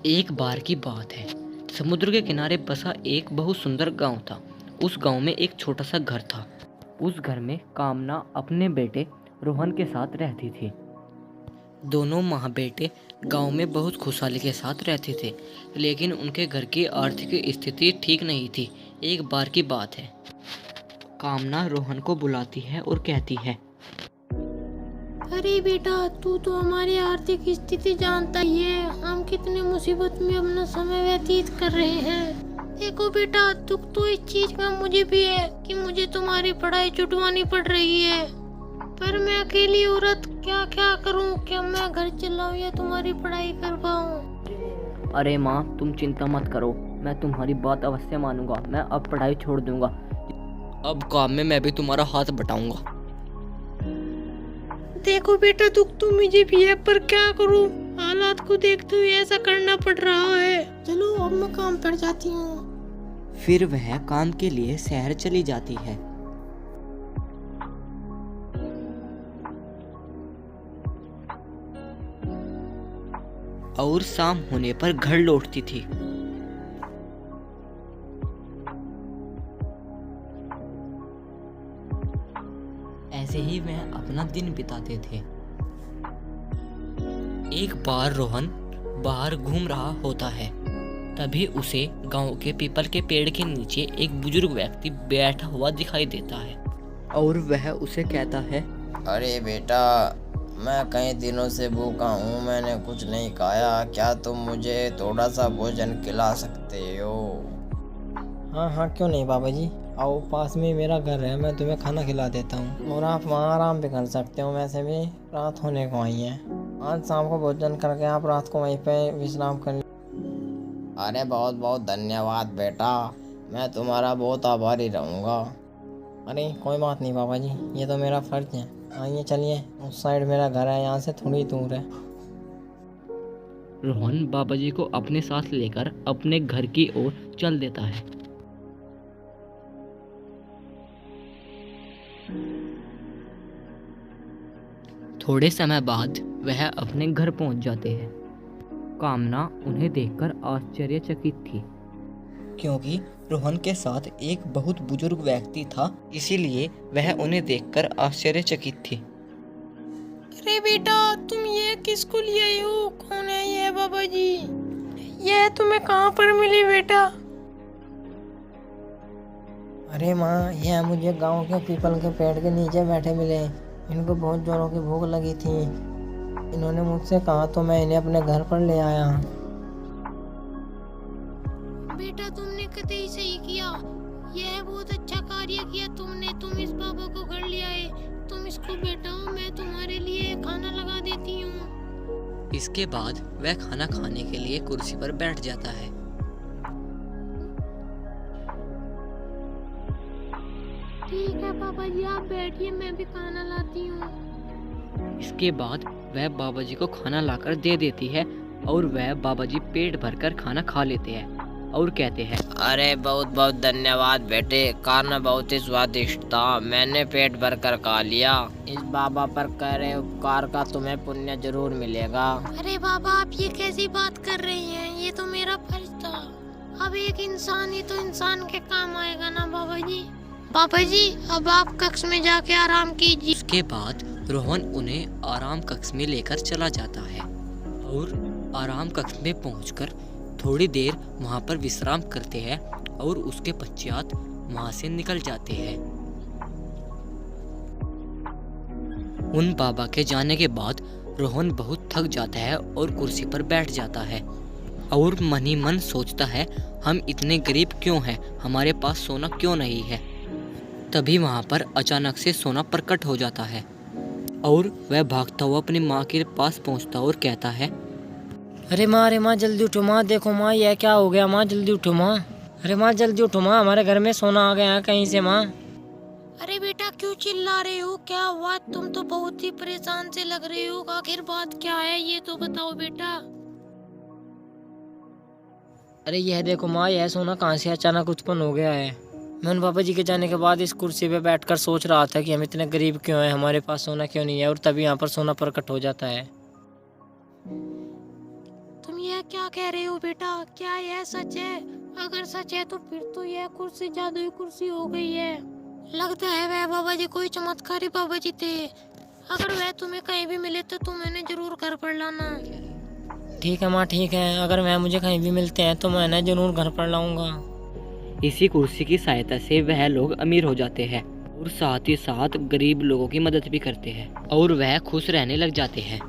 एक बार की बात है। समुद्र के किनारे बसा एक बहुत सुंदर गांव था। उस गांव में एक छोटा सा घर था। उस घर में कामना अपने बेटे रोहन के साथ रहती थी। दोनों माँ बेटे गांव में बहुत खुशहाली के साथ रहते थे, लेकिन उनके घर की आर्थिक स्थिति ठीक नहीं थी। एक बार की बात है, कामना रोहन को बुलाती है और कहती है, अरे बेटा, तू तो हमारी आर्थिक स्थिति जानता ही है। हम कितने मुसीबत में अपना समय व्यतीत कर रहे हैं। देखो बेटा, दुख तो इस चीज का मुझे भी है कि मुझे तुम्हारी पढ़ाई छुटवानी पड़ रही है, पर मैं अकेली औरत क्या क्या करूं? क्या मैं घर चलाऊं या तुम्हारी पढ़ाई कर पाऊं? अरे माँ, तुम चिंता मत करो, मैं तुम्हारी बात अवश्य मानूंगा। मैं अब पढ़ाई छोड़ दूंगा। अब काम में मैं भी तुम्हारा हाथ बटाऊंगा। देखो बेटा, दुख तो मुझे भी है, पर क्या करूं? हालात को देखते हुए ऐसा करना पड़ रहा है। चलो अब मैं काम पर जाती हूँ। फिर वह काम के लिए शहर चली जाती है। और शाम होने पर घर लौटती थी। ऐसे ही वह अपना दिन बिताते थे। एक बार रोहन बाहर घूम रहा होता है, तभी उसे गांव के पीपल के पेड़ के नीचे एक बुजुर्ग व्यक्ति बैठा हुआ दिखाई देता है। और वह उसे कहता है, अरे बेटा, मैं कई दिनों से भूखा हूँ, मैंने कुछ नहीं खाया। क्या तुम मुझे थोड़ा सा भोजन खिला सकते हो? हाँ हाँ, क्यों नहीं बाबा जी। आओ, पास में मेरा घर है, मैं तुम्हें खाना खिला देता हूँ और आप वहाँ आराम भी कर सकते हो। वैसे भी रात होने को आई है। आज शाम को भोजन करके आप रात को वहीं पे विश्राम कर। अरे बहुत बहुत धन्यवाद बेटा, मैं तुम्हारा बहुत आभारी रहूँगा। अरे कोई बात नहीं बाबा जी, ये तो मेरा फर्ज है। आइए चलिए, उस साइड मेरा घर है, यहाँ से थोड़ी दूर है। रोहन बाबाजी को अपने साथ लेकर अपने घर की ओर चल देता है। थोड़े समय बाद वह अपने घर पहुंच जाते हैं। कामना उन्हें देखकर आश्चर्यचकित थी, क्योंकि रोहन के साथ एक बहुत बुजुर्ग व्यक्ति था, इसीलिए वह उन्हें देखकर आश्चर्यचकित थी। अरे बेटा, तुम ये किसको लिए आए हो? कौन है ये बाबा जी? ये तुम्हें कहाँ पर मिली बेटा? अरे माँ, यह मुझे गांव के पीपल के पेड़ के नीचे बैठे मिले। इनको बहुत जोरों की भूख लगी थी। इन्होंने मुझसे कहा तो मैं इन्हें अपने घर पर ले आया। बेटा, तुमने कतई सही किया। यह बहुत अच्छा कार्य किया तुमने। तुम इस बाबा को घर ले आए। तुम इसको बैठाओ, मैं तुम्हारे लिए खाना लगा देती हूँ। इसके बाद वह खाना खाने के लिए कुर्सी पर बैठ जाता है। ठीक है पापा जी, आप बैठिए, मैं भी खाना लाती हूँ। इसके बाद वह बाबाजी को खाना लाकर दे देती है और वह बाबाजी पेट भरकर खाना खा लेते हैं और कहते हैं, अरे बहुत बहुत धन्यवाद बेटे, खाना बहुत ही स्वादिष्ट था, मैंने पेट भर कर खा लिया। इस बाबा पर करे उपकार का तुम्हें पुण्य जरूर मिलेगा। अरे बाबा, आप ये कैसी बात कर रही हैं? ये तो मेरा फर्ज था। अब एक इंसान ही तो इंसान के काम आएगा ना बाबा जी। पापा जी, अब आप कक्ष में जाके आराम कीजिए। इसके बाद रोहन उन्हें आराम कक्ष में लेकर चला जाता है और आराम कक्ष में पहुंचकर थोड़ी देर वहां पर विश्राम करते हैं और उसके पश्चात वहां से निकल जाते हैं। उन बाबा के जाने के बाद रोहन बहुत थक जाता है और कुर्सी पर बैठ जाता है और मन ही मन सोचता है, हम इतने गरीब क्यों हैं, हमारे पास सोना क्यों नहीं है। तभी वहां पर अचानक से सोना प्रकट हो जाता है और वह भागता हुआ अपनी माँ के पास पहुंचता और कहता है, अरे माँ, जल्दी उठो माँ। देखो माँ, यह क्या हो गया माँ? जल्दी उठो माँ। अरे माँ, जल्दी उठो माँ, हमारे घर में सोना आ गया है कहीं से माँ। अरे बेटा, क्यों चिल्ला रहे हो? क्या हुआ? तुम तो बहुत ही परेशान से लग रहे हो। आखिर बात क्या है, ये तो बताओ बेटा। अरे यह देखो माँ, यह सोना कहाँ से अचानक उत्पन्न हो गया है। मैं उन पापा जी के जाने के बाद इस कुर्सी पे बैठकर सोच रहा था कि हम इतने गरीब क्यों हैं, हमारे पास सोना क्यों नहीं है, और तभी यहाँ पर सोना प्रकट हो जाता है। तुम यह क्या कह रहे हो बेटा? क्या यह सच है? अगर सच है तो फिर तो यह कुर्सी जादुई कुर्सी हो गई है। लगता है वह बाबा जी कोई चमत्कारी बाबा जी थे। अगर वह तुम्हें कहीं भी मिले तो तुम इन्हें जरूर घर पर लाना। ठीक है माँ, ठीक है। अगर वह मुझे कहीं भी मिलते हैं तो मैं इन्हें जरूर घर पर लाऊंगा। इसी कुर्सी की सहायता से वह लोग अमीर हो जाते हैं और साथ ही साथ गरीब लोगों की मदद भी करते हैं और वह खुश रहने लग जाते हैं।